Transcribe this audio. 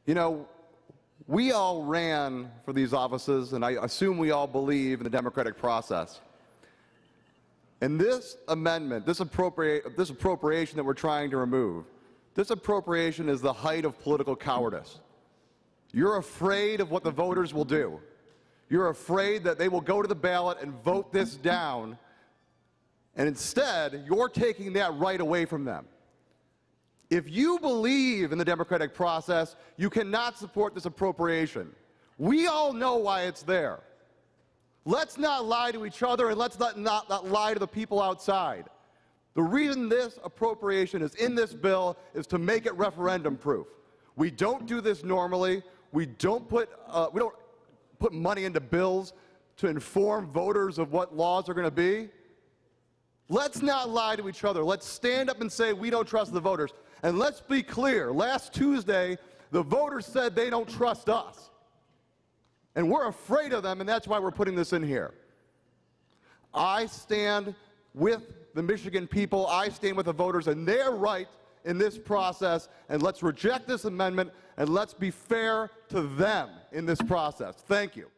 You know, we all ran for these offices, and I assume we all believe in the democratic process. And this amendment, this appropriation that we're trying to remove, this appropriation is the height of political cowardice. You're afraid of what the voters will do. You're afraid that they will go to the ballot and vote this down, and instead, you're taking that right away from them. If you believe in the democratic process, you cannot support this appropriation. We all know why it's there. Let's not lie to each other, and let's not lie to the people outside. The reason this appropriation is in this bill is to make it referendum-proof. We don't do this normally. We don't put money into bills to inform voters of what laws are going to be. Let's not lie to each other. Let's stand up and say we don't trust the voters. And let's be clear, last Tuesday, the voters said they don't trust us. And we're afraid of them, and that's why we're putting this in here. I stand with the Michigan people. I stand with the voters and their right in this process, and let's reject this amendment, and let's be fair to them in this process. Thank you.